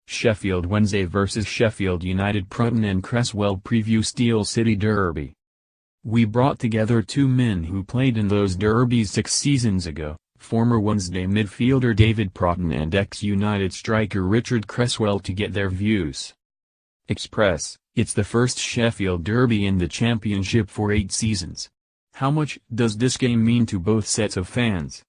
Sheffield Wednesday vs Sheffield United. Prutton and Cresswell preview Steel City Derby. We brought together two men who played in those derbies 6 seasons ago, former Wednesday midfielder David Prutton and ex-United striker Richard Cresswell, to get their views. Express: it's the first Sheffield Derby in the Championship for 8 seasons. How much does this game mean to both sets of fans?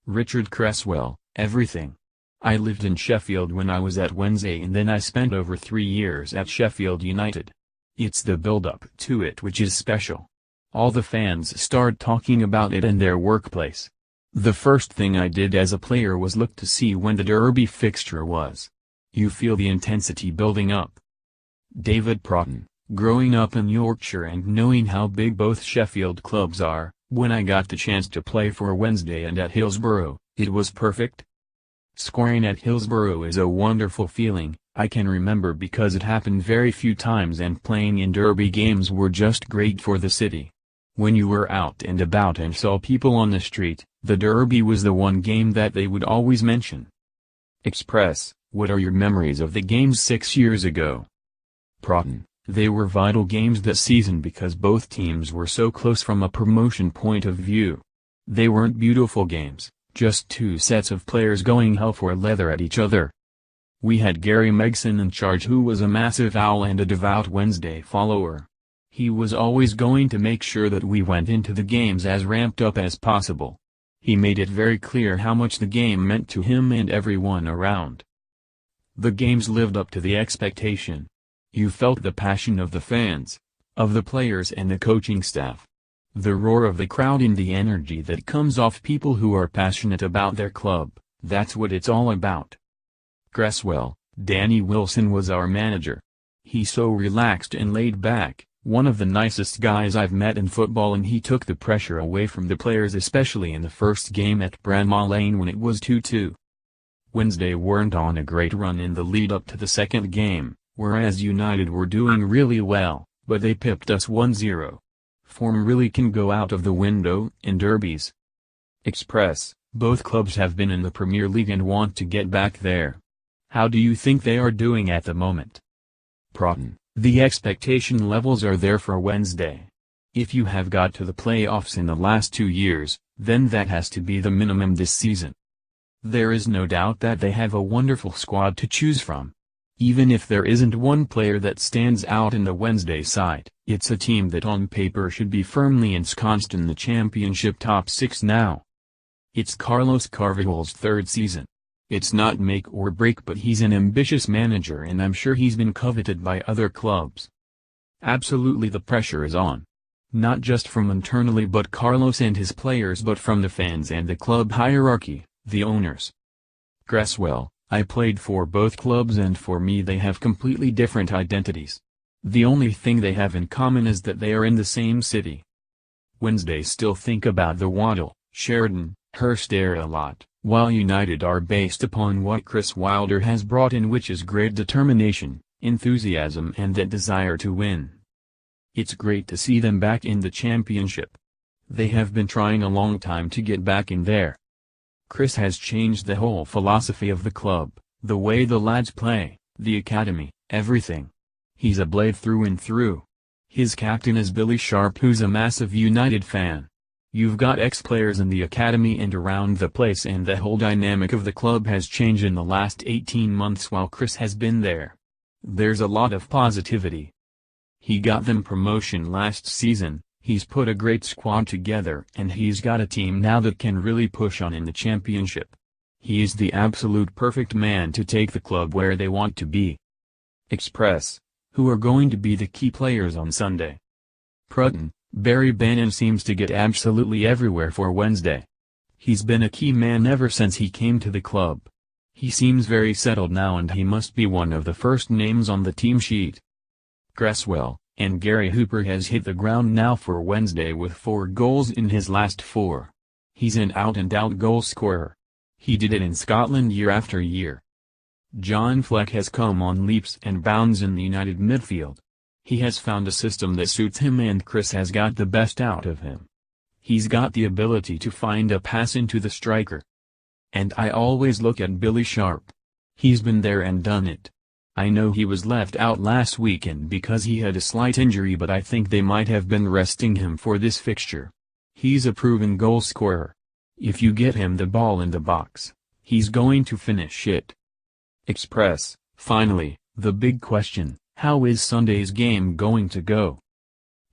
Richard Cresswell: everything. I lived in Sheffield when I was at Wednesday, and then I spent over 3 years at Sheffield United. It's the build-up to it which is special. All the fans start talking about it in their workplace. The first thing I did as a player was look to see when the derby fixture was. You feel the intensity building up. David Prutton: growing up in Yorkshire and knowing how big both Sheffield clubs are, when I got the chance to play for Wednesday and at Hillsborough, it was perfect. Scoring at Hillsborough is a wonderful feeling, I can remember, because it happened very few times, and playing in derby games were just great for the city. When you were out and about and saw people on the street, the derby was the one game that they would always mention. Express: what are your memories of the games 6 years ago? Prutton: they were vital games this season because both teams were so close from a promotion point of view. They weren't beautiful games, just two sets of players going hell for leather at each other. We had Gary Megson in charge, who was a massive owl and a devout Wednesday follower. He was always going to make sure that we went into the games as ramped up as possible. He made it very clear how much the game meant to him and everyone around. The games lived up to the expectation. You felt the passion of the fans, of the players and the coaching staff. The roar of the crowd and the energy that comes off people who are passionate about their club, that's what it's all about. Cresswell: Danny Wilson was our manager. He's so relaxed and laid back, one of the nicest guys I've met in football, and he took the pressure away from the players, especially in the first game at Bramall Lane when it was 2-2. Wednesday weren't on a great run in the lead up to the second game, whereas United were doing really well, but they pipped us 1-0. Form really can go out of the window in derbies. Express: both clubs have been in the Premier League and want to get back there. How do you think they are doing at the moment? Prutton: the expectation levels are there for Wednesday. If you have got to the playoffs in the last 2 years, then that has to be the minimum this season. There is no doubt that they have a wonderful squad to choose from. Even if there isn't one player that stands out in the Wednesday side, it's a team that on paper should be firmly ensconced in the championship top 6 now. It's Carlos Carvalhal's 3rd season. It's not make or break, but he's an ambitious manager, and I'm sure he's been coveted by other clubs. Absolutely, the pressure is on. Not just from internally but Carlos and his players, but from the fans and the club hierarchy, the owners. Cresswell: I played for both clubs, and for me they have completely different identities. The only thing they have in common is that they are in the same city. Wednesday still think about the Waddle, Sheridan, Hurst era a lot, while United are based upon what Chris Wilder has brought in, which is great determination, enthusiasm and that desire to win. It's great to see them back in the championship. They have been trying a long time to get back in there. Chris has changed the whole philosophy of the club, the way the lads play, the academy, everything. He's a Blade through and through. His captain is Billy Sharp, who's a massive United fan. You've got ex-players in the academy and around the place, and the whole dynamic of the club has changed in the last 18 months while Chris has been there. There's a lot of positivity. He got them promotion last season. He's put a great squad together, and he's got a team now that can really push on in the championship. He is the absolute perfect man to take the club where they want to be. Express: who are going to be the key players on Sunday? Prutton: Barry Bannan seems to get absolutely everywhere for Wednesday. He's been a key man ever since he came to the club. He seems very settled now, and he must be one of the first names on the team sheet. Cresswell: and Gary Hooper has hit the ground now for Wednesday with 4 goals in his last 4. He's an out-and-out goal scorer. He did it in Scotland year after year. John Fleck has come on leaps and bounds in the United midfield. He has found a system that suits him and Chris has got the best out of him. He's got the ability to find a pass into the striker. And I always look at Billy Sharp. He's been there and done it. I know he was left out last weekend because he had a slight injury, but I think they might have been resting him for this fixture. He's a proven goal scorer. If you get him the ball in the box, he's going to finish it. Express, finally, the big question, how is Sunday's game going to go?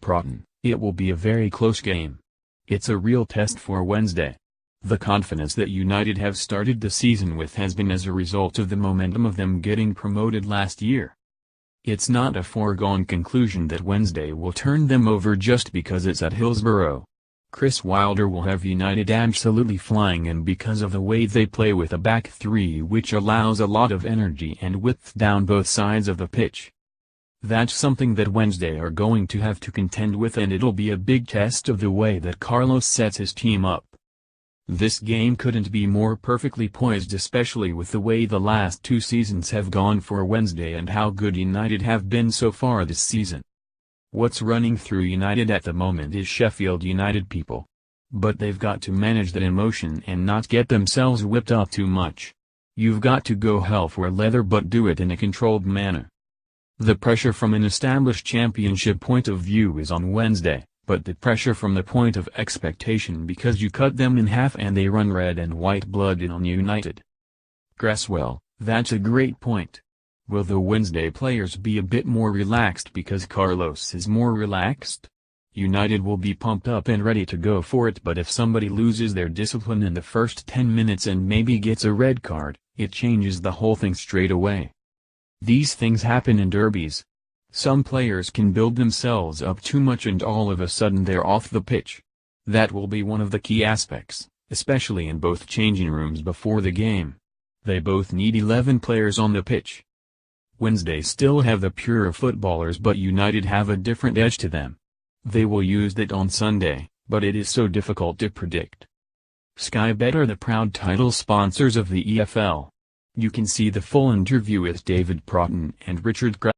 Prutton, it will be a very close game. It's a real test for Wednesday. The confidence that United have started the season with has been as a result of the momentum of them getting promoted last year. It's not a foregone conclusion that Wednesday will turn them over just because it's at Hillsborough. Chris Wilder will have United absolutely flying, and because of the way they play with a back three which allows a lot of energy and width down both sides of the pitch. That's something that Wednesday are going to have to contend with, and it'll be a big test of the way that Carlos sets his team up. This game couldn't be more perfectly poised, especially with the way the last two seasons have gone for Wednesday and how good United have been so far this season. What's running through United at the moment is Sheffield United, people. But they've got to manage that emotion and not get themselves whipped up too much. You've got to go hell for leather, but do it in a controlled manner. The pressure from an established championship point of view is on Wednesday, but the pressure from the point of expectation because you cut them in half and they run red and white blooded on United. Cresswell, that's a great point. Will the Wednesday players be a bit more relaxed because Carlos is more relaxed? United will be pumped up and ready to go for it, but if somebody loses their discipline in the first 10 minutes and maybe gets a red card, it changes the whole thing straight away. These things happen in derbies. Some players can build themselves up too much and all of a sudden they're off the pitch. That will be one of the key aspects, especially in both changing rooms before the game. They both need 11 players on the pitch. Wednesday still have the purer footballers, but United have a different edge to them. They will use that on Sunday, but it is so difficult to predict. Sky Bet are the proud title sponsors of the EFL. You can see the full interview with David Prutton and Richard Cresswell